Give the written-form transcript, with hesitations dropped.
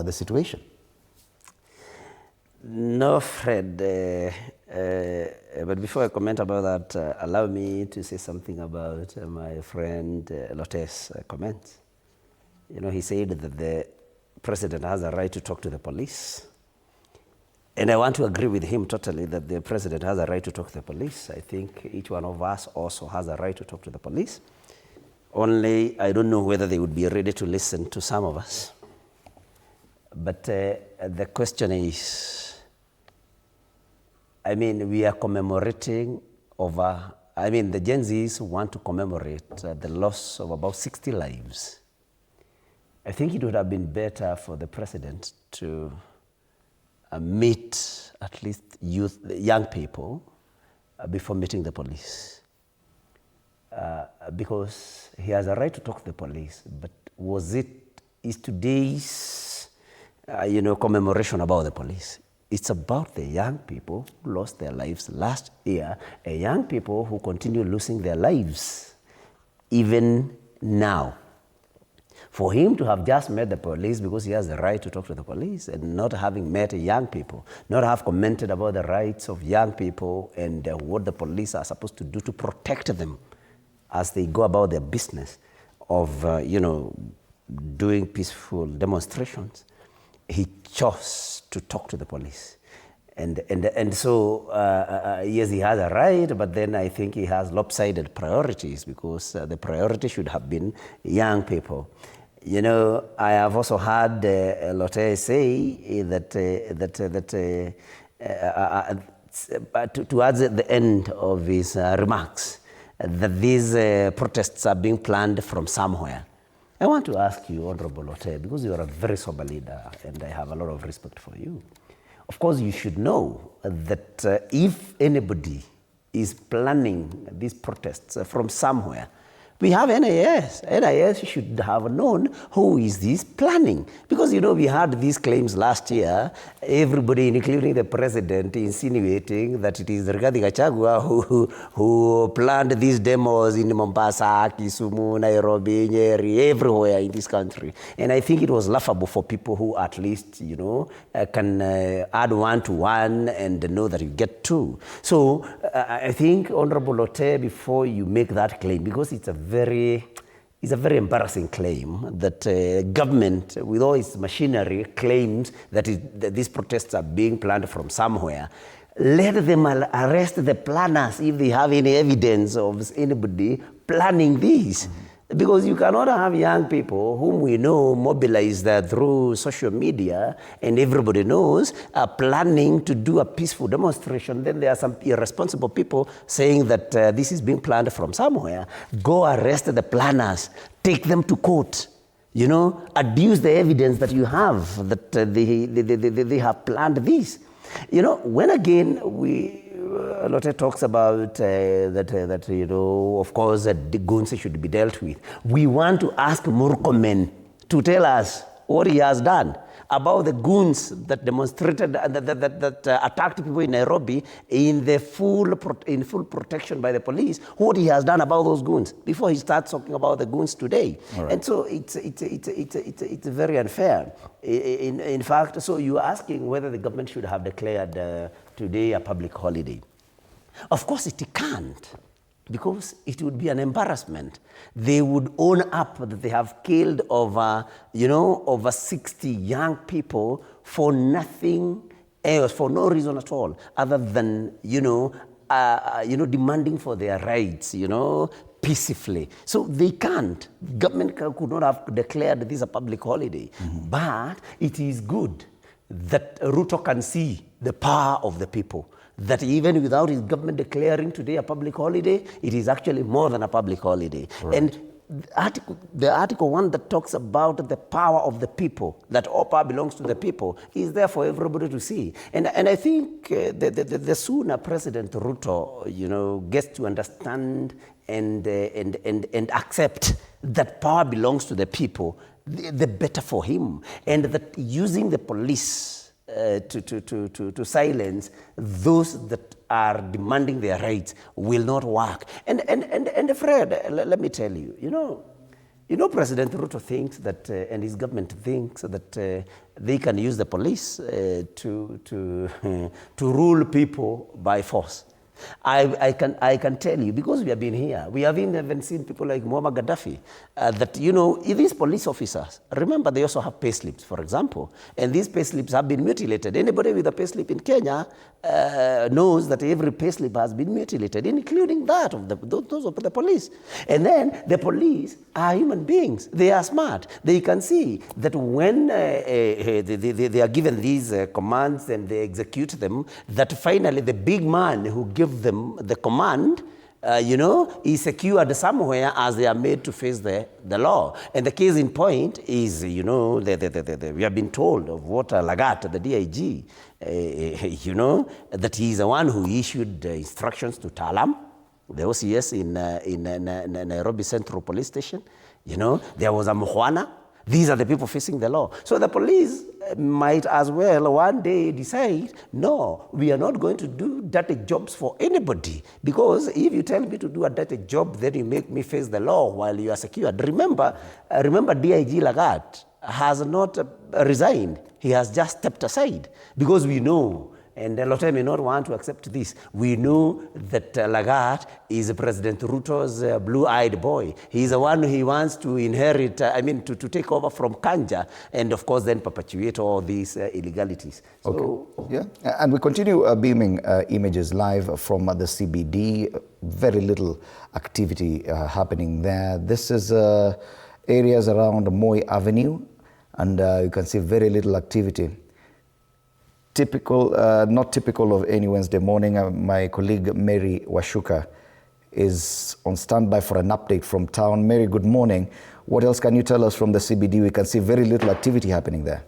the situation? No, Fred. But before I comment about that, allow me to say something about my friend Lote's comments. You know, he said that the president has a right to talk to the police. And I want to agree with him totally that the president has a right to talk to the police. I think each one of us also has a right to talk to the police. Only, I don't know whether they would be ready to listen to some of us. But the question is, I mean, we are commemorating over, I mean, the Gen Zs want to commemorate the loss of about 60 lives. I think it would have been better for the president to meet at least young people before meeting the police. Because he has a right to talk to the police, but is today's, commemoration about the police? It's about the young people who lost their lives last year, and young people who continue losing their lives even now. For him to have just met the police because he has the right to talk to the police and not having met young people, not have commented about the rights of young people and what the police are supposed to do to protect them as they go about their business of, doing peaceful demonstrations, he chose to talk to the police. And so, yes, he has a right, but then I think he has lopsided priorities because the priority should have been young people. You know, I have also heard Lotte say that towards the end of his remarks, that these protests are being planned from somewhere. I want to ask you, Honorable Lotte, because you are a very sober leader and I have a lot of respect for you. Of course, you should know that if anybody is planning these protests from somewhere, we have NIS. NIS should have known who is this planning. Because, we had these claims last year, everybody, including the president, insinuating that it is Rigathi Gachagua who planned these demos in Mombasa, Kisumu, Nairobi, Nyeri, everywhere in this country. And I think it was laughable for people who at least, can add 1 to 1 and know that you get 2. So I think, Honorable Lotte, before you make that claim, because it's a very embarrassing claim that government, with all its machinery, claims that these protests are being planned from somewhere. Let them arrest the planners if they have any evidence of anybody planning this. Mm-hmm. Because you cannot have young people whom we know mobilized through social media and everybody knows are planning to do a peaceful demonstration. Then there are some irresponsible people saying that this is being planned from somewhere. Go arrest the planners, take them to court, adduce the evidence that you have that they have planned this. When again Lotte talks about that, of course, the goons should be dealt with. We want to ask Murkomen to tell us what he has done about the goons that demonstrated, that attacked people in Nairobi in full protection by the police, what he has done about those goons before he starts talking about the goons today. Right. And so it's very unfair. In fact, so you're asking whether the government should have declared today a public holiday. Of course it can't, because it would be an embarrassment. They would own up that they have killed over 60 young people for nothing else, for no reason at all, other than, demanding for their rights, peacefully. So they can't. Government could not have declared this a public holiday. Mm-hmm. But it is good that Ruto can see the power of the people, that even without his government declaring today a public holiday, it is actually more than a public holiday. Right. And the article 1 that talks about the power of the people, that all power belongs to the people, is there for everybody to see. And I think the sooner President Ruto, gets to understand and accept that power belongs to the people, the better for him. And that using the police to silence those that are demanding their rights will not work. And Fred, let me tell you, You know, President Ruto thinks that, and his government thinks that they can use the police to rule people by force. I can tell you, because we have been here, we have even seen people like Muammar Gaddafi, that, you know, these police officers, remember they also have pay slips, for example, and these pay slips have been mutilated. Anybody with a pay slip in Kenya knows that every pay slip has been mutilated, including that of those of the police. And then the police are human beings. They are smart. They can see that when they are given these commands and they execute them, that finally the big man who gives them the command, you know, is secured somewhere as they are made to face the law. And the case in point is, you know, we have been told of what Lagat, the DIG, you know, that he is the one who issued instructions to Talam, the OCS in Nairobi Central Police Station. You know, there was a Mukhwana. These are the people facing the law. So the police might as well one day decide, no, we are not going to do dirty jobs for anybody. Because if you tell me to do a dirty job, then you make me face the law while you are secured. Remember DIG Lagat has not resigned. He has just stepped aside. Because we know, and Lotte may not want to accept this, we know that Lagat is President Ruto's blue-eyed boy. He is the one he wants to inherit, to take over from Kanja, and of course then perpetuate all these illegalities. So, okay. Yeah, and we continue beaming images live from the CBD. Very little activity happening there. This is areas around Moi Avenue, and you can see very little activity. Typical, not typical of any Wednesday morning. My colleague Mary Washuka is on standby for an update from town. Mary, good morning. What else can you tell us from the CBD? We can see very little activity happening there.